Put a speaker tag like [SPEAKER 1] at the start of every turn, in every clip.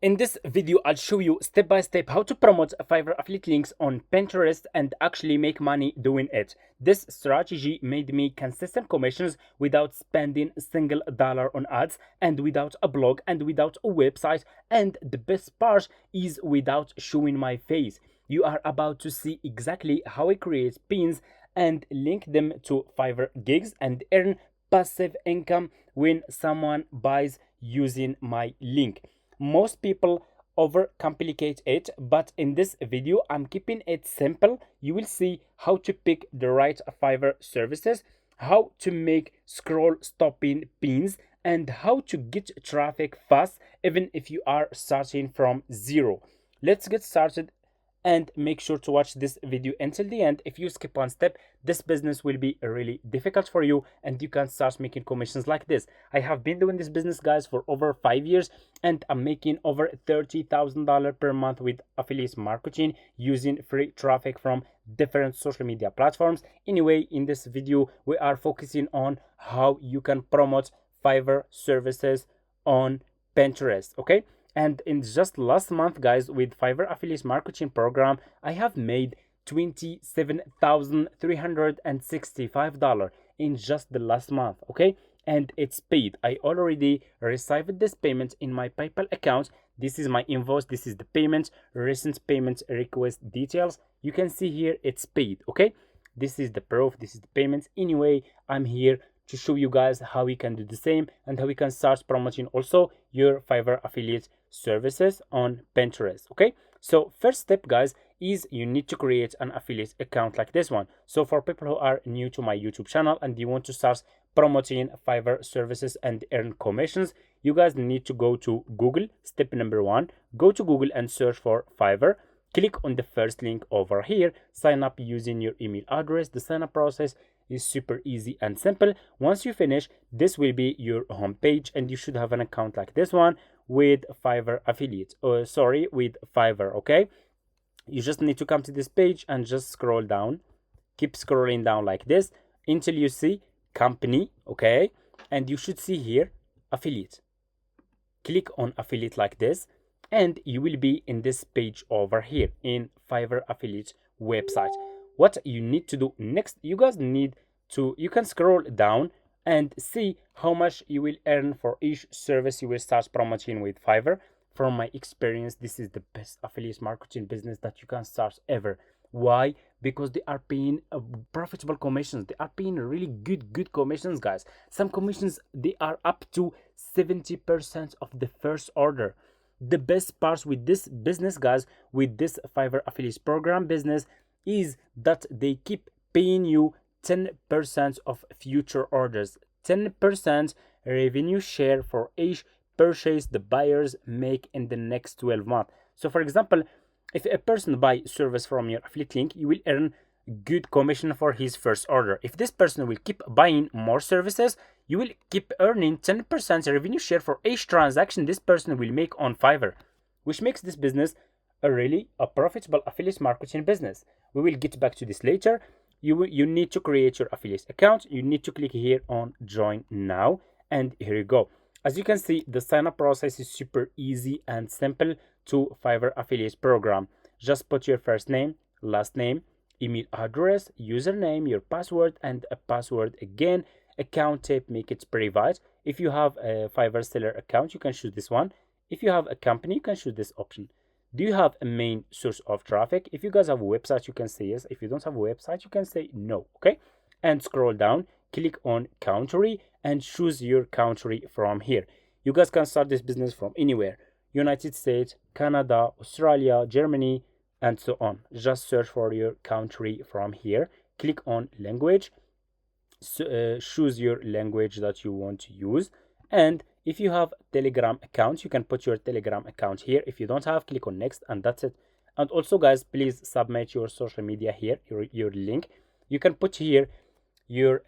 [SPEAKER 1] In this video, I'll show you step by step how to promote Fiverr affiliate links on Pinterest and actually make money doing it. This strategy made me consistent commissions without spending a single dollar on ads and without a blog and without a website, and the best part is without showing my face. You are about to see exactly how I create pins and link them to Fiverr gigs and earn passive income when someone buys using my link. Most people overcomplicate it, but in this video I'm keeping it simple. You will see how to pick the right Fiverr services, how to make scroll stopping pins, and how to get traffic fast even if you are starting from zero. Let's get started, and make sure to watch this video until the end. If you skip one step, this business will be really difficult for you and you can start making commissions like this. I have been doing this business, guys, for over 5 years, and I'm making over $30,000 per month with affiliate marketing using free traffic from different social media platforms. Anyway, in this video we are focusing on how you can promote Fiverr services on Pinterest. Okay, and in just last month, guys, with Fiverr affiliate marketing program, I have made $27,365 in just the last month. Okay, and it's paid. I already received this payment in my PayPal account. This is my invoice. This is the payment, recent payment request details. You can see here it's paid. Okay, this is the proof. This is the payment. Anyway, I'm here to show you guys how we can do the same and how we can start promoting also your Fiverr affiliate services on Pinterest. Okay, so first step, guys, is you need to create an affiliate account like this one. So for people who are new to my YouTube channel and you want to start promoting Fiverr services and earn commissions, you guys need to go to Google. Step number one, go to Google and search for Fiverr. Click on the first link over here, sign up using your email address. The sign up process is super easy and simple. Once you finish, this will be your home page and you should have an account like this one with Fiverr affiliate, or sorry, with Fiverr. Okay, you just need to come to this page and just scroll down, keep scrolling down like this until you see company. Okay, and you should see here affiliate. Click on affiliate like this and you will be in this page over here in Fiverr affiliate website. What you need to do next, you guys need to, you can scroll down and see how much you will earn for each service you will start promoting with Fiverr. From my experience, this is the best affiliate marketing business that you can start ever. Why? Because they are paying profitable commissions. They are paying really good commissions, guys. Some commissions, they are up to 70% of the first order. The best part with this business, guys, with this Fiverr affiliate program business, is that they keep paying you 10% of future orders, 10% revenue share for each purchase the buyers make in the next 12 months. So for example, if a person buy service from your affiliate link, you will earn good commission for his first order. If this person will keep buying more services, you will keep earning 10% revenue share for each transaction this person will make on Fiverr, which makes this business a profitable affiliate marketing business. We will get back to this later. You need to create your affiliate account. You need to click here on join now, and here you go. As you can see, the sign up process is super easy and simple to Fiverr affiliate program. Just put your first name, last name, email address, username, your password, and a password again. Account type, make it private. If you have a Fiverr seller account, you can choose this one. If you have a company, you can choose this option. Do you have a main source of traffic? If you guys have a website, you can say yes. If you don't have a website, you can say no. Okay, and scroll down, click on country and choose your country from here. You guys can start this business from anywhere: United States, Canada, Australia, Germany, and so on. Just search for your country from here. Click on language. Choose your language that you want to use, and if you have Telegram account, you can put your Telegram account here. If you don't have, click on next, and that's it. And also, guys, please submit your social media here, your link. You can put here your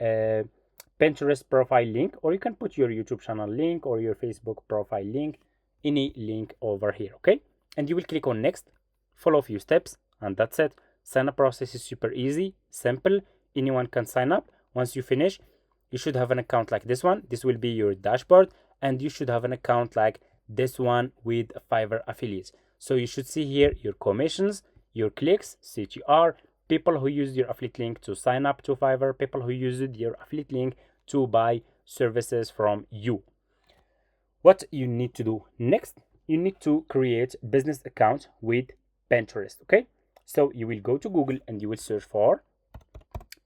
[SPEAKER 1] Pinterest profile link, or you can put your YouTube channel link or your Facebook profile link, any link over here. Okay, and you will click on next, follow a few steps, and that's it. Sign up process is super easy, simple. Anyone can sign up. Once you finish, you should have an account like this one. This will be your dashboard, and you should have an account like this one with Fiverr affiliates. So you should see here your commissions, your clicks, CTR, people who use your affiliate link to sign up to Fiverr, people who used your affiliate link to buy services from you. What you need to do next, you need to create business account with Pinterest. Okay, so you will go to Google and you will search for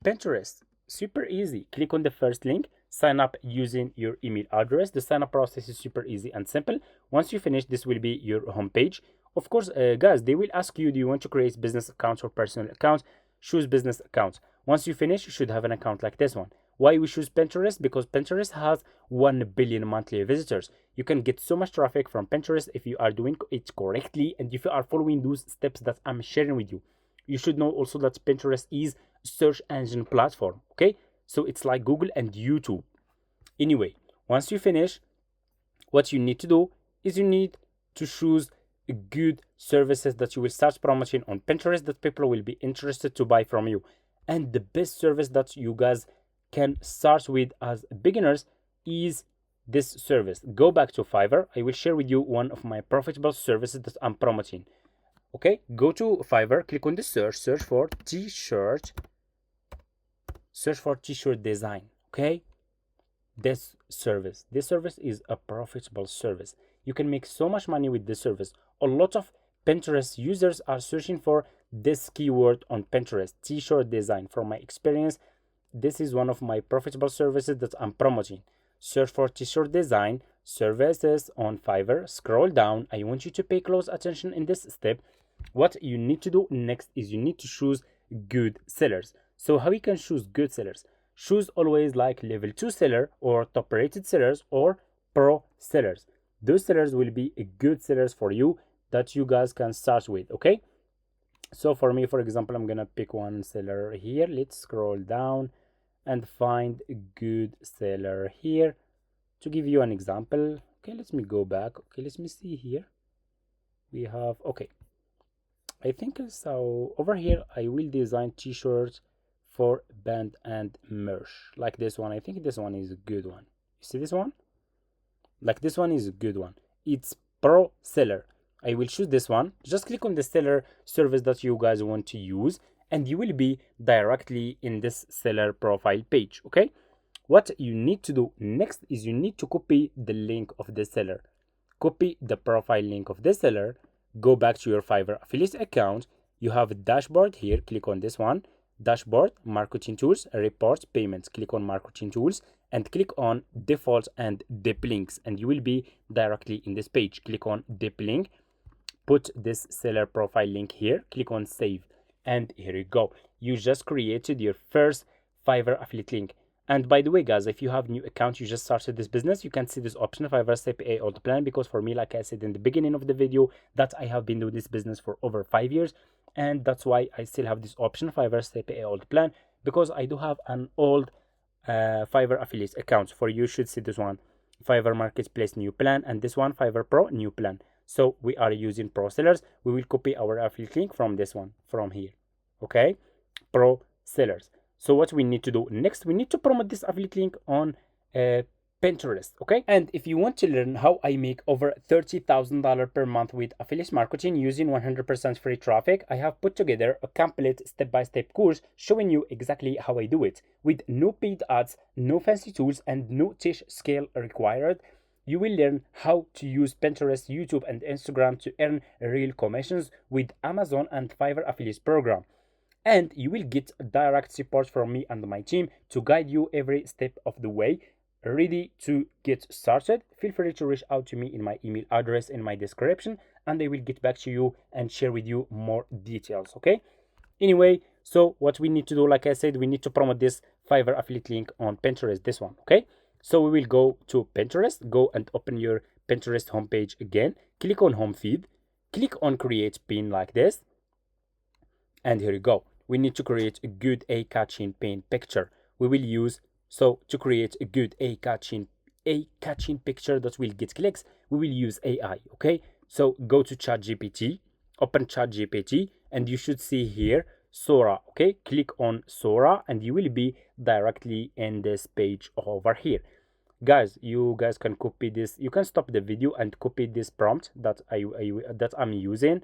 [SPEAKER 1] Pinterest. Super easy. Click on the first link, sign up using your email address. The sign up process is super easy and simple. Once you finish, this will be your homepage. Of course, guys, they will ask you, do you want to create business accounts or personal accounts? Choose business accounts. Once you finish, you should have an account like this one. Why we choose Pinterest? Because Pinterest has 1 billion monthly visitors. You can get so much traffic from Pinterest if you are doing it correctly and if you are following those steps that I'm sharing with you. You should know also that Pinterest is a search engine platform. Okay, so it's like Google and YouTube. Anyway, once you finish, what you need to do is you need to choose good services that you will start promoting on Pinterest that people will be interested to buy from you. And the best service that you guys can start with as beginners is this service. Go back to Fiverr. I will share with you one of my profitable services that I'm promoting. Okay, go to Fiverr, click on the search for t-shirt, search for t-shirt design. Okay, this service is a profitable service. You can make so much money with this service. A lot of Pinterest users are searching for this keyword on Pinterest, t-shirt design. From my experience, this is one of my profitable services that I'm promoting. Search for t-shirt design services on Fiverr. Scroll down. I want you to pay close attention in this step. What you need to do next is you need to choose good sellers. So how you can choose good sellers? Choose always like level 2 seller or top rated sellers or pro sellers. Those sellers will be good sellers for you that you guys can start with. Okay, so for me, for example, I'm gonna pick one seller here. Let's scroll down and find a good seller here to give you an example. Okay, let me go back. Okay, let me see here. We have, okay, I think so. Over here I will design t-shirts for band and merch like this one. I think this one is a good one. You see this one? Like this one is a good one. It's pro seller. I will choose this one. Just click on the seller service that you guys want to use and you will be directly in this seller profile page. Okay, what you need to do next is you need to copy the link of the seller. Copy the profile link of the seller. Go back to your Fiverr affiliate account. You have a dashboard here. Click on this one. Dashboard, marketing tools, reports, payments. Click on marketing tools and click on defaults and dip links and you will be directly in this page. Click on dip link, put this seller profile link here, click on save, and here you go. You just created your first Fiverr affiliate link. And by the way, guys, if you have new account, you just started this business, you can see this option, Fiverr CPA Old Plan, because for me, like I said in the beginning of the video, that I have been doing this business for over 5 years. And that's why I still have this option, Fiverr CPA Old Plan, because I do have an old Fiverr affiliate account. For you should see this one, Fiverr Marketplace new plan, and this one, Fiverr Pro new plan. So we are using pro sellers. We will copy our affiliate link from this one, from here. Okay, pro sellers. So what we need to do next, we need to promote this affiliate link on Pinterest. Okay, and if you want to learn how I make over $30,000 per month with affiliate marketing using 100% free traffic, I have put together a complete step-by-step course showing you exactly how I do it with no paid ads, no fancy tools, and no niche scale required. You will learn how to use Pinterest, YouTube, and Instagram to earn real commissions with Amazon and Fiverr affiliate program. And you will get direct support from me and my team to guide you every step of the way. Ready to get started? Feel free to reach out to me in my email address in my description and I will get back to you and share with you more details. Okay, anyway, so what we need to do, like I said, we need to promote this Fiverr affiliate link on Pinterest, this one. Okay, so we will go to Pinterest, go and open your Pinterest homepage again, click on home feed, click on create pin like this, and here you go. We need to create a good eye-catching pin picture. We will use, so to create a good eye-catching picture that will get clicks, we will use AI. Okay, so go to ChatGPT, open ChatGPT, and you should see here Sora. Okay, click on Sora and you will be directly in this page over here. Guys, you guys can copy this. You can stop the video and copy this prompt that I'm using.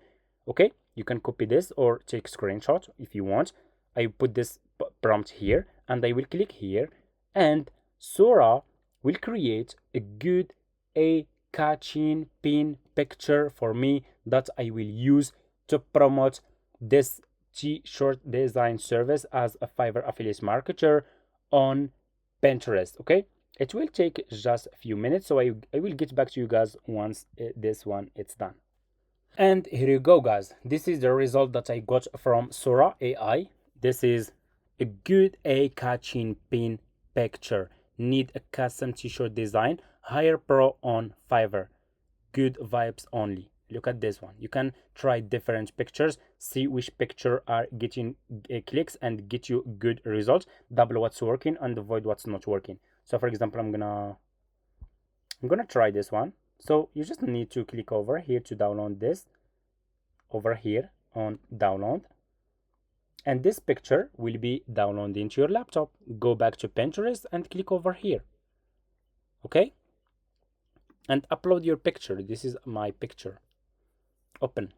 [SPEAKER 1] Okay, you can copy this or take screenshot if you want. I put this prompt here and I will click here, and Sora will create a good a catching pin picture for me that I will use to promote this t-shirt design service as a Fiverr affiliate marketer on Pinterest. Okay, it will take just a few minutes, so I will get back to you guys once this one it's done. And here you go, guys. This is the result that I got from Sora AI. This is a good eye-catching pin picture. Need a custom t-shirt design? Hire pro on Fiverr. Good vibes only. Look at this one. You can try different pictures, see which picture are getting clicks and get you good results. Double what's working and avoid what's not working. So for example, I'm gonna try this one. So you just need to click over here to download this, over here on download, and this picture will be downloaded into your laptop. Go back to Pinterest and click over here. Okay, and upload your picture. This is my picture. Open.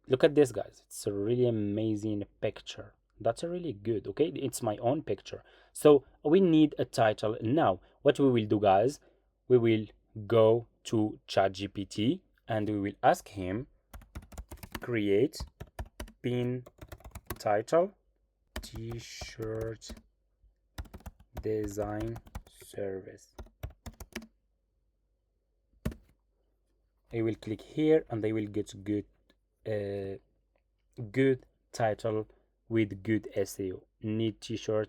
[SPEAKER 1] Look at this, guys. It's a really amazing picture. That's a really good. Okay, it's my own picture. So we need a title now. What we will do, guys, we will go to ChatGPT and we will ask him create pin title t-shirt design service. I will click here and I will get good title with good SEO. Need t-shirt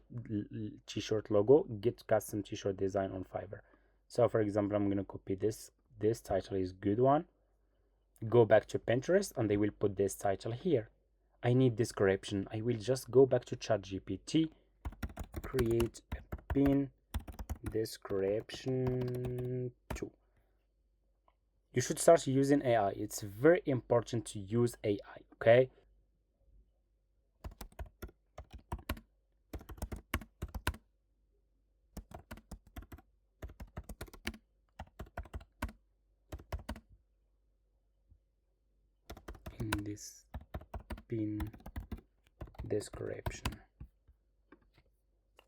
[SPEAKER 1] logo, get custom t-shirt design on Fiverr. So for example, I'm gonna copy this title is good one. Go back to Pinterest and I will put this title here. I need description. I will just go back to ChatGPT, create a pin description too. You should start using AI. It's very important to use AI, okay? In this pin description.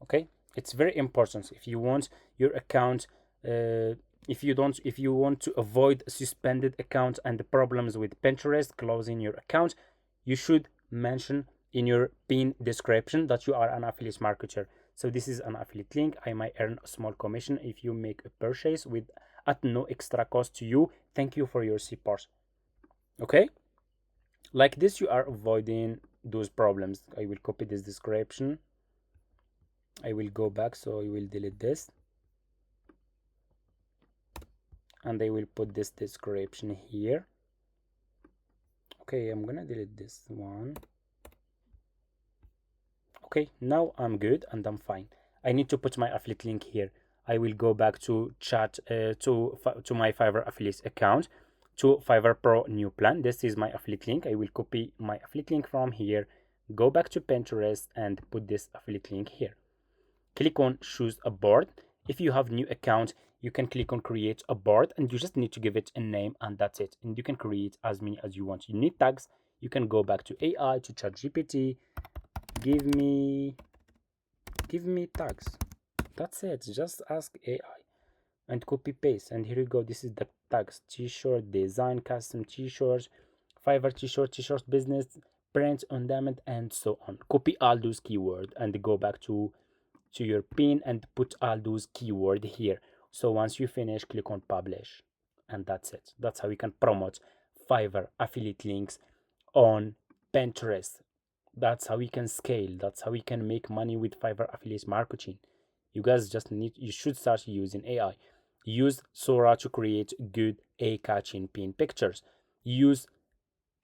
[SPEAKER 1] Okay, it's very important if you want your account if you want to avoid suspended account and the problems with Pinterest closing your account, you should mention in your pin description that you are an affiliate marketer. So this is an affiliate link. I might earn a small commission if you make a purchase with at no extra cost to you. Thank you for your support. Okay, like this you are avoiding those problems. I will copy this description. I will go back, so I will delete this and I will put this description here. Okay, I'm gonna delete this one. Okay, now I'm good and I'm fine. I need to put my affiliate link here. I will go back to to my Fiverr affiliate account, to Fiverr Pro new plan. This is my affiliate link. I will copy my affiliate link from here, go back to Pinterest and put this affiliate link here. Click on choose a board. If you have new account, you can click on create a board and you just need to give it a name and that's it. And you can create as many as you want. You need tags. You can go back to AI, to ChatGPT. Give me tags. That's it. Just ask AI and copy paste. And here you go. This is the tags: t-shirt design, custom t-shirts, Fiverr t-shirt business, print on demand, and so on. Copy all those keywords and go back to your pin and put all those keywords here. So once you finish, click on publish and that's it. That's how you can promote Fiverr affiliate links on Pinterest. That's how we can scale. That's how we can make money with Fiverr affiliate marketing. You guys you should start using AI. Use Sora to create good eye-catching pin pictures. Use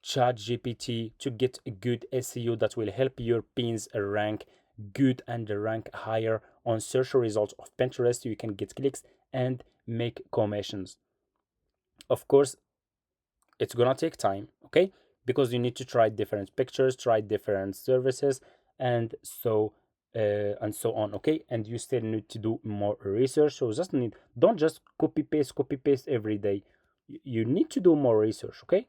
[SPEAKER 1] ChatGPT to get a good SEO that will help your pins rank good and rank higher on search results of Pinterest, so you can get clicks and make commissions. Of course, it's gonna take time, okay, because you need to try different pictures, try different services, and so and so on. Okay, and you still need to do more research. So just need, don't just copy paste every day. You need to do more research. Okay,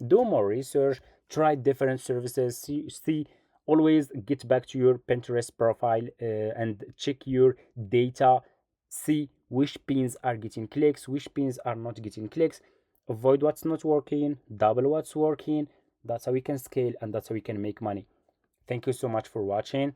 [SPEAKER 1] do more research, try different services, see, always get back to your Pinterest profile and check your data, see which pins are getting clicks, which pins are not getting clicks, avoid what's not working, double what's working. That's how we can scale, and that's how we can make money. Thank you so much for watching,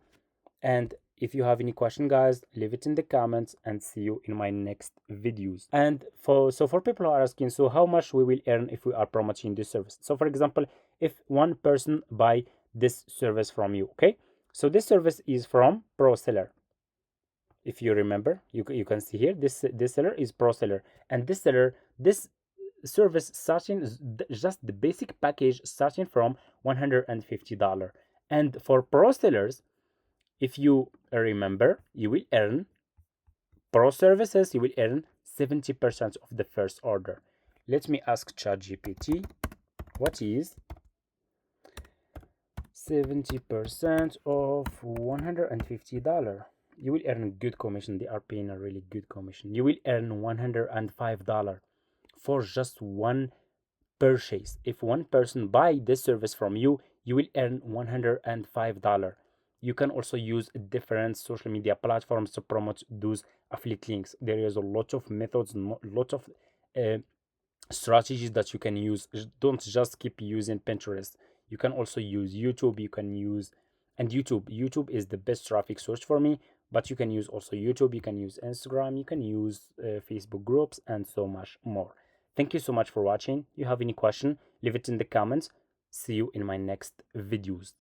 [SPEAKER 1] and if you have any question, guys, leave it in the comments, and see you in my next videos. And for people who are asking, so how much we will earn if we are promoting this service? So for example, if one person buy this service from you, okay, so this service is from pro seller. If you remember, you can see here, this seller is pro seller, and this seller, this service starting just the basic package starting from $150. And for pro sellers, if you remember, you will earn pro services, you will earn 70% of the first order. Let me ask ChatGPT, what is 70% of $150? You will earn good commission. They are paying a really good commission. You will earn $105 for just one purchase. If one person buy this service from you, you will earn $105. You can also use different social media platforms to promote those affiliate links. There is a lot of methods, a lot of strategies that you can use. Don't just keep using Pinterest. You can also use YouTube. You can use, and YouTube is the best traffic source for me, but you can use also YouTube. You can use Instagram. You can use Facebook groups, and so much more. Thank you so much for watching. You have any question, leave it in the comments. See you in my next videos.